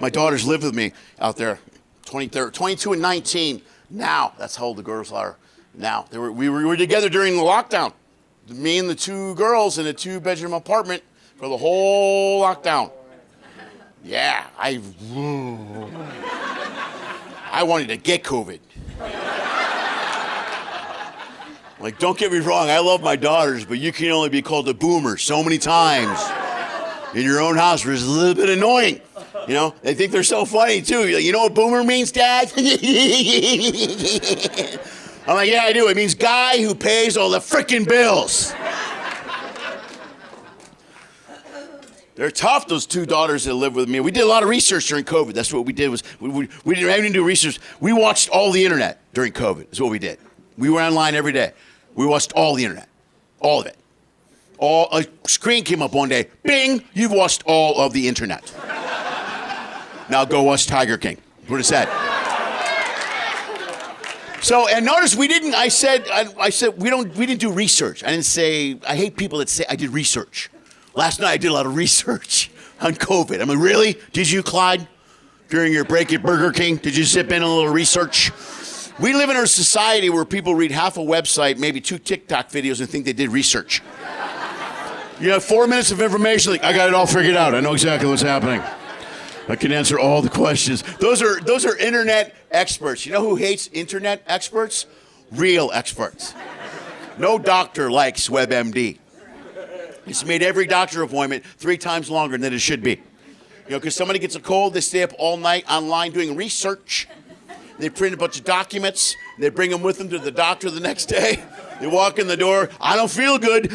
My daughters live with me out there, 22 and 19 now. That's how old the girls are now. We were together during the lockdown. Me and the two girls in a 2-bedroom apartment for the whole lockdown. Yeah, I wanted to get COVID. Like, don't get me wrong, I love my daughters, but you can only be called a boomer so many times in your own house, which is a little bit annoying. You know, they think they're so funny too. You're like, you know what boomer means, Dad? I'm like, yeah, I do. It means guy who pays all the frickin' bills. They're tough, those two daughters that live with me. We did a lot of research during COVID. That's what we did. We didn't even do research. We watched all the internet during COVID. Is what we did. We were online every day. We watched all the internet, all of it. A screen came up one day. Bing! You've watched all of the internet. Now go watch Tiger King. What it said. So, and notice we didn't. I said we didn't do research. I didn't say. I hate people that say I did research. Last night I did a lot of research on COVID. I'm like, really? Did you, Clyde? During your break at Burger King, did you zip in a little research? We live in a society where people read half a website, maybe 2 TikTok videos, and think they did research. You have 4 minutes of information, like, I got it all figured out. I know exactly what's happening. I can answer all the questions. Those are internet experts. You know who hates internet experts? Real experts. No doctor likes WebMD. It's made every doctor appointment 3 times longer than it should be. You know, because somebody gets a cold, they stay up all night online doing research. They print a bunch of documents. They bring them with them to the doctor the next day. They walk in the door. I don't feel good.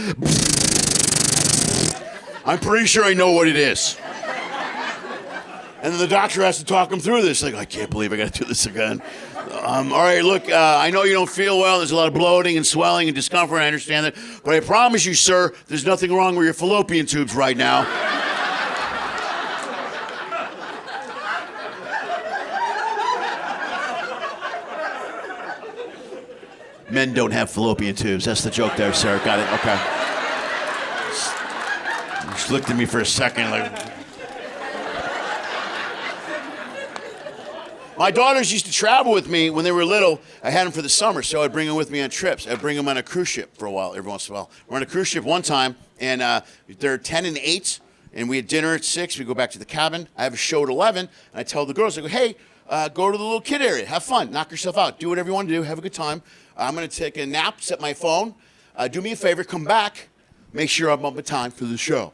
I'm pretty sure I know what it is. And then the doctor has to talk them through this. Like, I can't believe I got to do this again. All right, look, I know you don't feel well. There's a lot of bloating and swelling and discomfort. I understand that. But I promise you, sir, there's nothing wrong with your fallopian tubes right now. Men don't have fallopian tubes. That's the joke there, sir. Got it? Okay. Just looked at me for a second like... My daughters used to travel with me when they were little. I had them for the summer, so I'd bring them with me on trips. I'd bring them on a cruise ship for a while, every once in a while. We're on a cruise ship one time, and they're 10 and 8, and we had dinner at 6. We go back to the cabin. I have a show at 11, and I tell the girls, I go, hey, go to the little kid area. Have fun. Knock yourself out. Do whatever you want to do. Have a good time. I'm going to take a nap, set my phone. Do me a favor. Come back. Make sure I'm up in time for the show.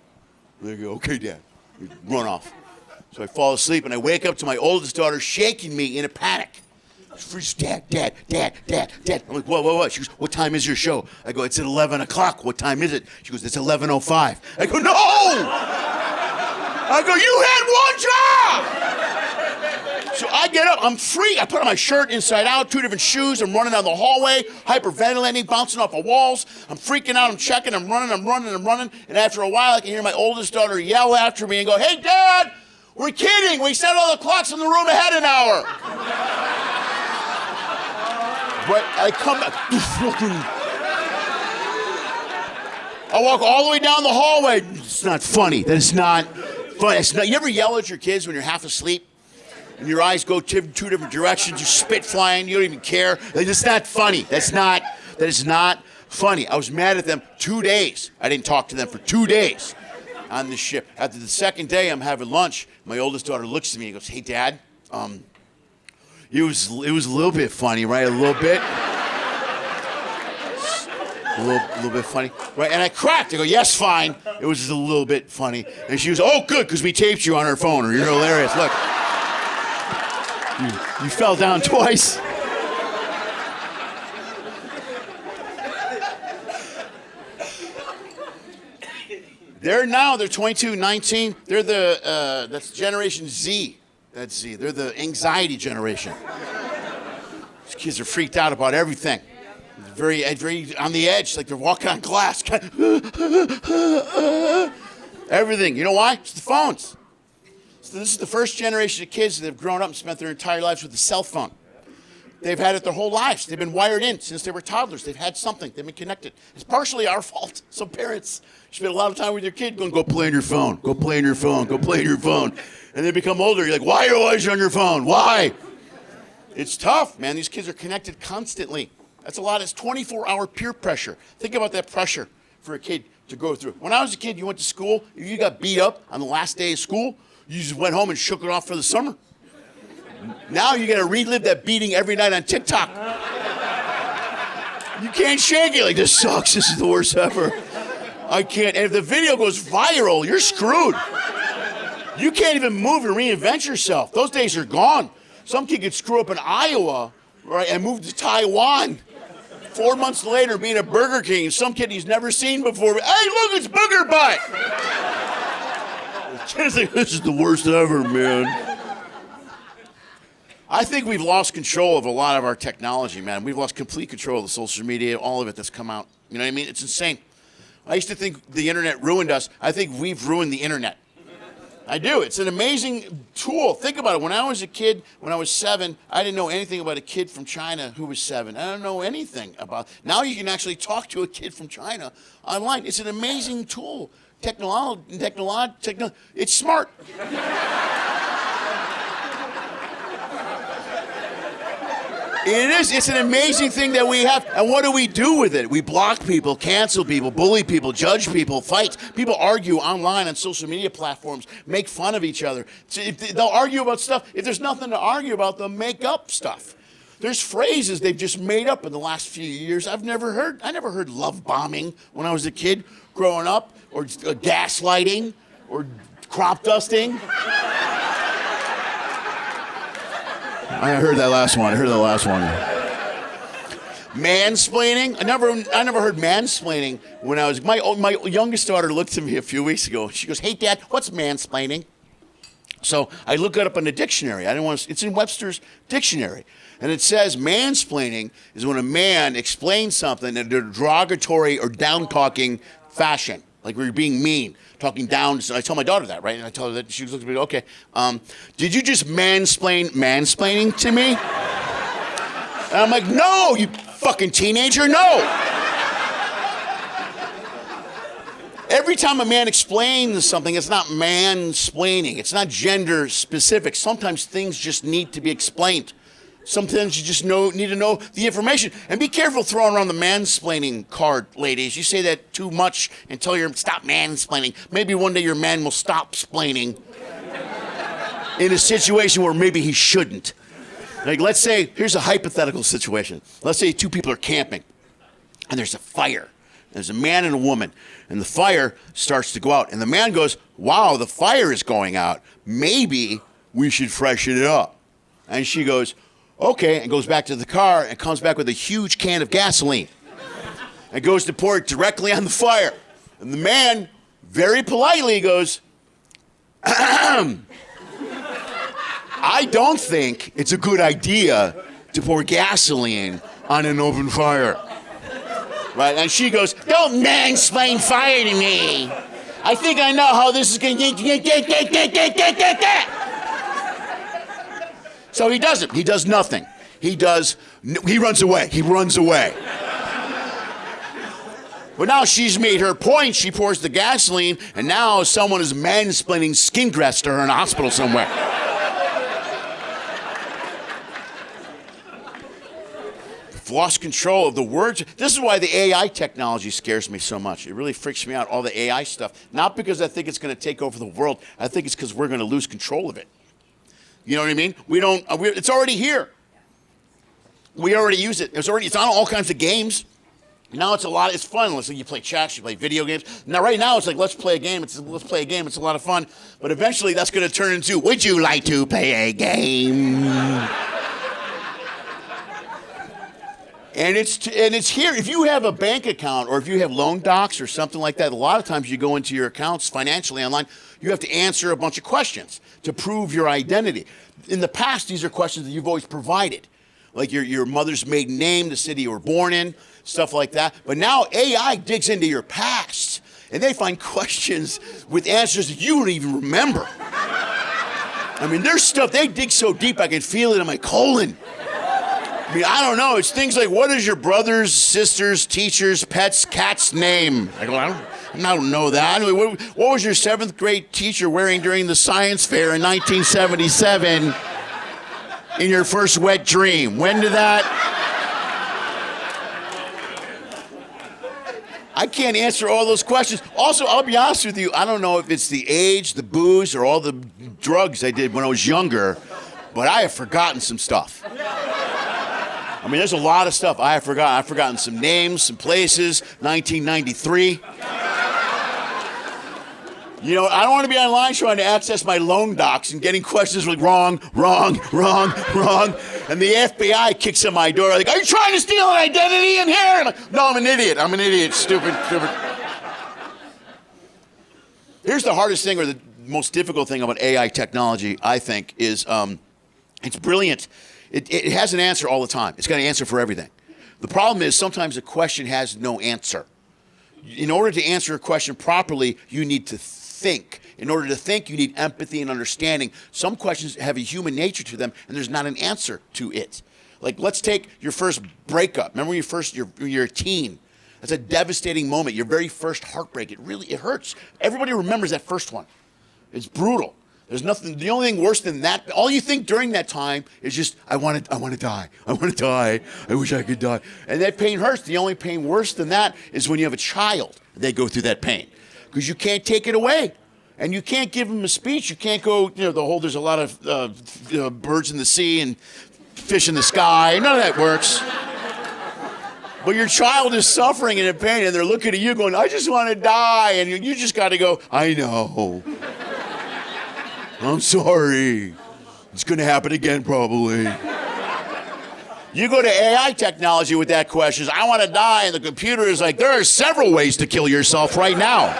They go, okay, Dad. We run off. So I fall asleep, and I wake up to my oldest daughter shaking me in a panic. She's, Dad. I'm like, what? She goes, what time is your show? I go, it's at 11 o'clock. What time is it? She goes, it's 11:05. I go, no! I go, you had one job! So I get up, I'm free. I put on my shirt inside out, 2 different shoes. I'm running down the hallway, hyperventilating, bouncing off of walls. I'm freaking out, I'm checking, I'm running. And after a while, I can hear my oldest daughter yell after me and go, hey, Dad, we're kidding. We set all the clocks in the room ahead an hour. But I come back. I walk all the way down the hallway. It's not funny. That is not funny. You ever yell at your kids when you're half asleep? And your eyes go 2 different directions, you spit flying, you don't even care. It's not funny. That is not funny. I was mad at them 2 days. I didn't talk to them for 2 days on the ship. After the second day, I'm having lunch. My oldest daughter looks at me and goes, hey, Dad, it was a little bit funny, right? A little bit. A little bit funny. Right? And I cracked. I go, yes, fine. It was just a little bit funny. And she goes, oh, good, because we taped you on our phone, or you're hilarious. Look. You fell down twice. They're 22, 19. They're that's Generation Z. That's Z. They're the anxiety generation. These kids are freaked out about everything. Very on the edge, like they're walking on glass. Everything. You know why? It's the phones. So this is the first generation of kids that have grown up and spent their entire lives with a cell phone. They've had it their whole lives. They've been wired in since they were toddlers. They've had something. They've been connected. It's partially our fault. So parents spend a lot of time with your kid going, go play on your phone. Go play on your phone. Go play on your phone. And they become older. You're like, why are you always on your phone? Why? It's tough, man. These kids are connected constantly. That's a lot. It's 24-hour peer pressure. Think about that pressure for a kid to go through. When I was a kid, you went to school. If you got beat up on the last day of school, you just went home and shook it off for the summer. Now you got to relive that beating every night on TikTok. You can't shake it. Like, this sucks. This is the worst ever. I can't. And if the video goes viral, you're screwed. You can't even move and reinvent yourself. Those days are gone. Some kid could screw up in Iowa, right, and move to Taiwan. 4 months later, being at Burger King, some kid he's never seen before. Hey, look, it's Booger Butt. The kid's like, this is the worst ever, man. I think we've lost control of a lot of our technology, man. We've lost complete control of the social media, all of it that's come out. You know what I mean? It's insane. I used to think the internet ruined us. I think we've ruined the internet. I do. It's an amazing tool. Think about it. When I was a kid, when I was 7, I didn't know anything about a kid from China who was 7. I don't know anything about. Now you can actually talk to a kid from China online. It's an amazing tool. It's smart. It is. It's an amazing thing that we have. And what do we do with it? We block people, cancel people, bully people, judge people, fight. People argue online on social media platforms, make fun of each other. They'll argue about stuff. If there's nothing to argue about, they'll make up stuff. There's phrases they've just made up in the last few years I've never heard. I never heard love bombing when I was a kid growing up, or gaslighting, or crop dusting. I heard that last one. Mansplaining. I never heard mansplaining when I was. My youngest daughter looked at me a few weeks ago. She goes, "Hey, Dad, what's mansplaining?" So I look it up in the dictionary. I didn't want to. It's in Webster's dictionary, and it says mansplaining is when a man explains something in a derogatory or down-talking fashion, like we're being mean, talking down. So I tell my daughter that, right? And I tell her that. She looks at me, okay, did you just mansplaining to me? And I'm like, no, you fucking teenager, no. Every time a man explains something, it's not mansplaining. It's not gender specific. Sometimes things just need to be explained. Sometimes you just need to know the information. And be careful throwing around the mansplaining card, ladies. You say that too much until you're stop mansplaining. Maybe one day your man will stop splaining in a situation where maybe he shouldn't. Like, let's say, here's a hypothetical situation. Let's say 2 people are camping, and there's a fire. There's a man and a woman, and the fire starts to go out. And the man goes, wow, the fire is going out. Maybe we should freshen it up. And she goes, okay, and goes back to the car and comes back with a huge can of gasoline and goes to pour it directly on the fire. And the man very politely goes, I don't think it's a good idea to pour gasoline on an open fire. Right? And she goes, don't mansplain fire to me. I think I know how this is going to get. So he doesn't. He does nothing. He runs away. He runs away. But now she's made her point. She pours the gasoline, and now someone is mansplaining skin grafts to her in a hospital somewhere. Lost control of the words. This is why the AI technology scares me so much. It really freaks me out, all the AI stuff. Not because I think it's going to take over the world. I think it's because we're going to lose control of it. You know what I mean? It's already here. We already use it. It's on all kinds of games. Now it's fun. Let's say you play chess, you play video games. Now right now it's like, let's play a game. It's a lot of fun. But eventually that's going to turn into, would you like to play a game? And it's here. If you have a bank account or if you have loan docs or something like that, a lot of times you go into your accounts financially online, you have to answer a bunch of questions to prove your identity. In the past, these are questions that you've always provided, like your mother's maiden name, the city you were born in, stuff like that. But now AI digs into your past, and they find questions with answers that you don't even remember. I mean, there's stuff, they dig so deep I can feel it in my colon. I mean, I don't know. It's things like, what is your brother's, sister's, teacher's, pet's, cat's name? I go, I don't know that. What was your 7th grade teacher wearing during the science fair in 1977 in your first wet dream? When did that? I can't answer all those questions. Also, I'll be honest with you, I don't know if it's the age, the booze, or all the drugs I did when I was younger, but I have forgotten some stuff. I mean, there's a lot of stuff I have forgotten. I've forgotten some names, some places, 1993. You know, I don't want to be online trying to access my loan docs and getting questions like wrong. And the FBI kicks in my door like, are you trying to steal an identity in here? And I'm like, no, I'm an idiot, stupid. Here's the hardest thing or the most difficult thing about AI technology, I think, is it's brilliant. It has an answer all the time. It's got an answer for everything. The problem is sometimes a question has no answer. In order to answer a question properly, you need to think. In order to think, you need empathy and understanding. Some questions have a human nature to them, and there's not an answer to it. Like, let's take your first breakup. Remember when you're a teen? That's a devastating moment. Your very first heartbreak. It hurts. Everybody remembers that first one. It's brutal. There's nothing. The only thing worse than that. All you think during that time is just, I want to die. I want to die. I wish I could die. And that pain hurts. The only pain worse than that is when you have a child. They go through that pain because you can't take it away, and you can't give them a speech. You can't go. There's a lot of birds in the sea and fish in the sky. None of that works. But your child is suffering and in pain, and they're looking at you going, I just want to die. And you just got to go, I know. I'm sorry. It's going to happen again, probably. You go to AI technology with that question, I want to die, and the computer is like, there are several ways to kill yourself right now.